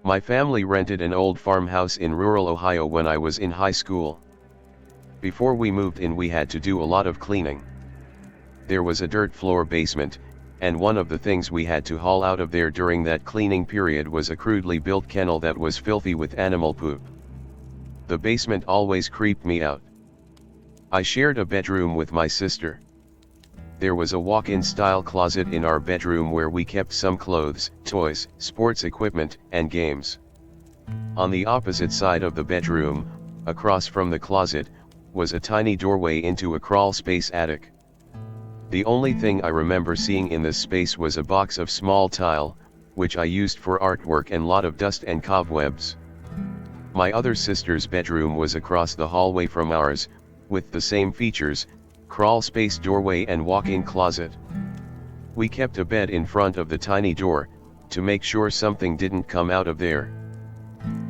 My family rented an old farmhouse in rural Ohio when I was in high school. Before we moved in, we had to do a lot of cleaning. There was a dirt floor basement, and one of the things we had to haul out of there during that cleaning period was a crudely built kennel that was filthy with animal poop. The basement always creeped me out. I shared a bedroom with my sister. There was a walk-in style closet in our bedroom where we kept some clothes, toys, sports equipment, and games. On the opposite side of the bedroom, across from the closet, was a tiny doorway into a crawl space attic. The only thing I remember seeing in this space was a box of small tile, which I used for artwork, and lot of dust and cobwebs. My other sister's bedroom was across the hallway from ours, with the same features, crawl space doorway and walk-in closet. We kept a bed in front of the tiny door, to make sure something didn't come out of there.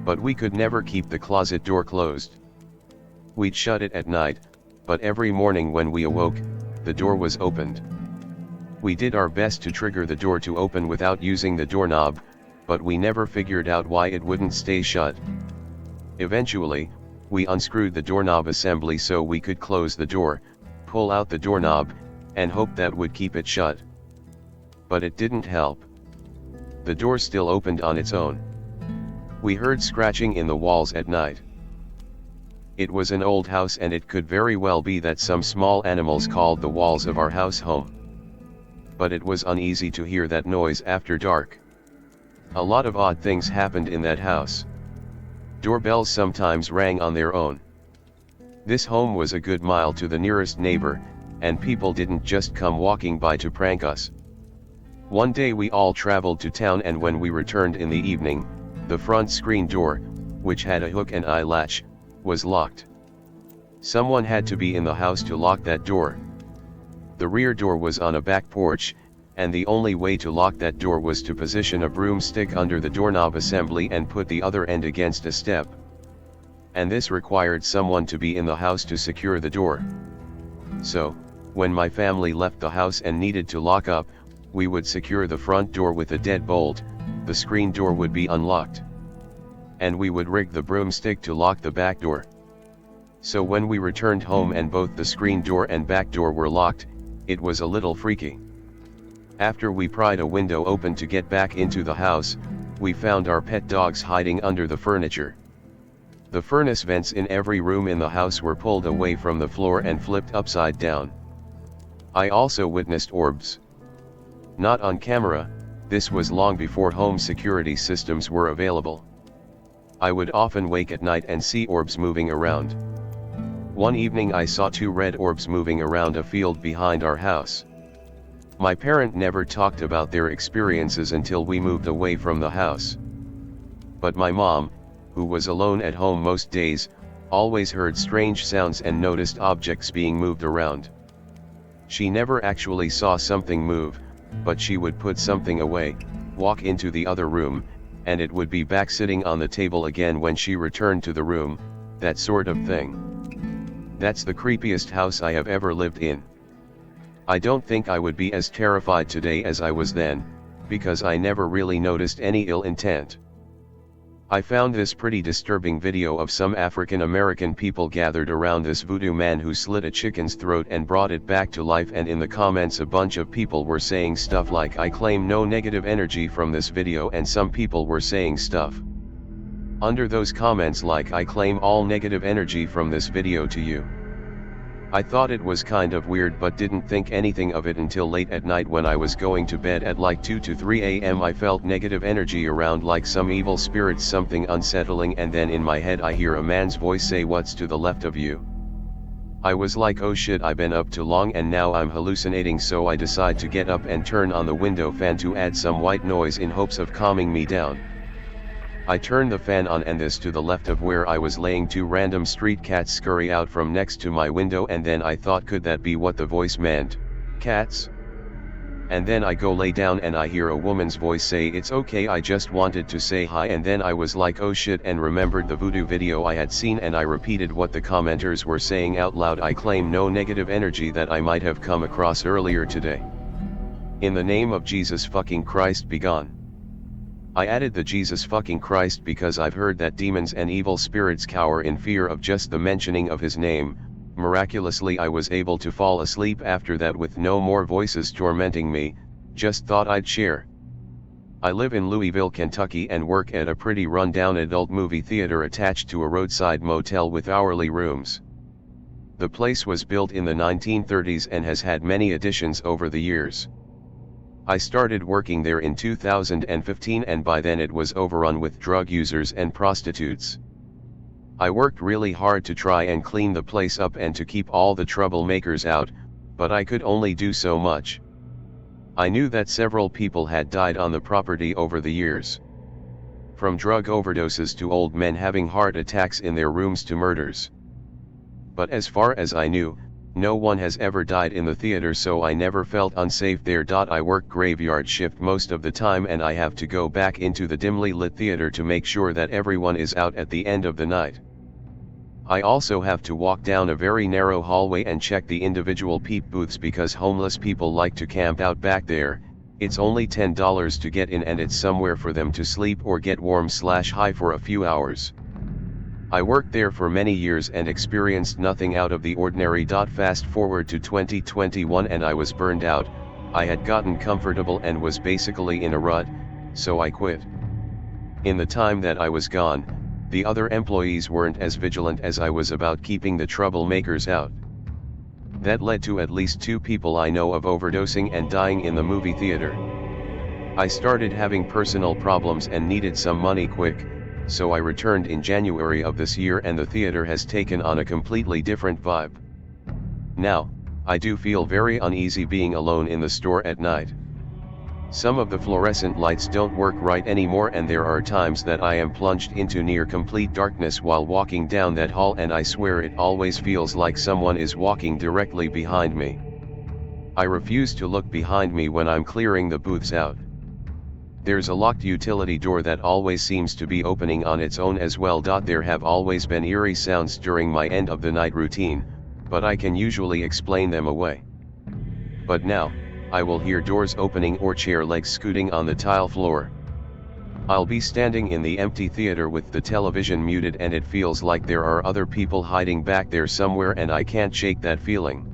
But we could never keep the closet door closed. We'd shut it at night, but every morning when we awoke, the door was opened. We did our best to trigger the door to open without using the doorknob, but we never figured out why it wouldn't stay shut. Eventually, we unscrewed the doorknob assembly so we could close the door, pull out the doorknob, and hope that would keep it shut. But it didn't help. The door still opened on its own. We heard scratching in the walls at night. It was an old house, and it could very well be that some small animals called the walls of our house home. But it was uneasy to hear that noise after dark. A lot of odd things happened in that house. Doorbells sometimes rang on their own. This home was a good mile to the nearest neighbor, and people didn't just come walking by to prank us. One day we all traveled to town, and when we returned in the evening, the front screen door, which had a hook and eye latch, was locked. Someone had to be in the house to lock that door. The rear door was on a back porch, and the only way to lock that door was to position a broomstick under the doorknob assembly and put the other end against a step. And this required someone to be in the house to secure the door. So, when my family left the house and needed to lock up, we would secure the front door with a deadbolt, the screen door would be unlocked. And we would rig the broomstick to lock the back door. So when we returned home and both the screen door and back door were locked, it was a little freaky. After we pried a window open to get back into the house, we found our pet dogs hiding under the furniture. The furnace vents in every room in the house were pulled away from the floor and flipped upside down. I also witnessed orbs. Not on camera, this was long before home security systems were available. I would often wake at night and see orbs moving around. One evening I saw 2 red orbs moving around a field behind our house. My parent never talked about their experiences until we moved away from the house. But my mom, who was alone at home most days, always heard strange sounds and noticed objects being moved around. She never actually saw something move, but she would put something away, walk into the other room, and it would be back sitting on the table again when she returned to the room, that sort of thing. That's the creepiest house I have ever lived in. I don't think I would be as terrified today as I was then, because I never really noticed any ill intent. I found this pretty disturbing video of some African American people gathered around this voodoo man who slit a chicken's throat and brought it back to life, and in the comments a bunch of people were saying stuff like, "I claim no negative energy from this video," and some people were saying stuff under those comments like, "I claim all negative energy from this video to you." I thought it was kind of weird but didn't think anything of it until late at night when I was going to bed at like 2 to 3 a.m. I felt negative energy around, like some evil spirits, something unsettling, and then in my head I hear a man's voice say, "What's to the left of you?" I was like, oh shit, I've been up too long and now I'm hallucinating, so I decide to get up and turn on the window fan to add some white noise in hopes of calming me down. I turned the fan on, and this to the left of where I was laying 2 random street cats scurry out from next to my window, and then I thought, could that be what the voice meant? Cats? And then I go lay down and I hear a woman's voice say, "It's okay, I just wanted to say hi," and then I was like, oh shit, and remembered the voodoo video I had seen, and I repeated what the commenters were saying out loud. "I claim no negative energy that I might have come across earlier today. In the name of Jesus fucking Christ, be gone." I added the Jesus fucking Christ because I've heard that demons and evil spirits cower in fear of just the mentioning of his name. Miraculously I was able to fall asleep after that with no more voices tormenting me. Just thought I'd share. I live in Louisville, Kentucky and work at a pretty run-down adult movie theater attached to a roadside motel with hourly rooms. The place was built in the 1930s and has had many additions over the years. I started working there in 2015 and by then it was overrun with drug users and prostitutes. I worked really hard to try and clean the place up and to keep all the troublemakers out, but I could only do so much. I knew that several people had died on the property over the years. From drug overdoses to old men having heart attacks in their rooms to murders. But as far as I knew, no one has ever died in the theater, so I never felt unsafe there. I work graveyard shift most of the time and I have to go back into the dimly lit theater to make sure that everyone is out at the end of the night. I also have to walk down a very narrow hallway and check the individual peep booths because homeless people like to camp out back there. It's only $10 to get in and it's somewhere for them to sleep or get warm/high for a few hours. I worked there for many years and experienced nothing out of the ordinary. Fast forward to 2021 and I was burned out. I had gotten comfortable and was basically in a rut, so I quit. In the time that I was gone, the other employees weren't as vigilant as I was about keeping the troublemakers out. That led to at least 2 people I know of overdosing and dying in the movie theater. I started having personal problems and needed some money quick, so I returned in January of this year and the theater has taken on a completely different vibe. Now, I do feel very uneasy being alone in the store at night. Some of the fluorescent lights don't work right anymore and there are times that I am plunged into near complete darkness while walking down that hall and I swear it always feels like someone is walking directly behind me. I refuse to look behind me when I'm clearing the booths out. There's a locked utility door that always seems to be opening on its own as well. There have always been eerie sounds during my end of the night routine, but I can usually explain them away. But now, I will hear doors opening or chair legs scooting on the tile floor. I'll be standing in the empty theater with the television muted and it feels like there are other people hiding back there somewhere and I can't shake that feeling.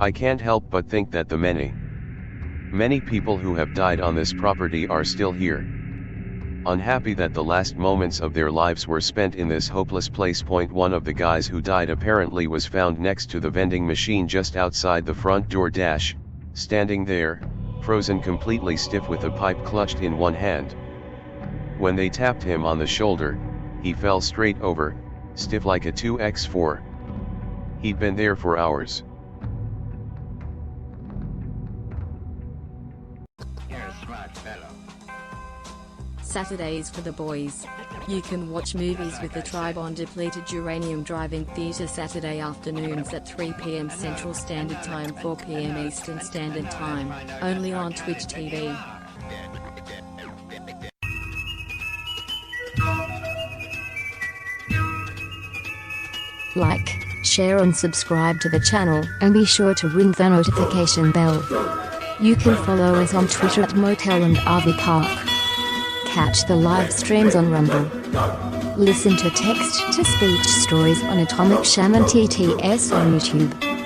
I can't help but think that the many people who have died on this property are still here. Unhappy that the last moments of their lives were spent in this hopeless place. One of the guys who died apparently was found next to the vending machine just outside the front door. Standing there, frozen completely stiff with a pipe clutched in one hand. When they tapped him on the shoulder, he fell straight over, stiff like a 2x4. He'd been there for hours. You're a smart fellow. Saturdays for the boys. You can watch movies with the tribe on Depleted Uranium Drive-In Theater Saturday afternoons at 3 p.m. Central Standard Time, 4 p.m. Eastern Standard Time, only on Twitch TV. Like, share and subscribe to the channel, and be sure to ring the notification bell. You can follow us on Twitter at Motel and RV Park. Catch the live streams on Rumble. Listen to text-to-speech stories on Atomic Shaman TTS on YouTube.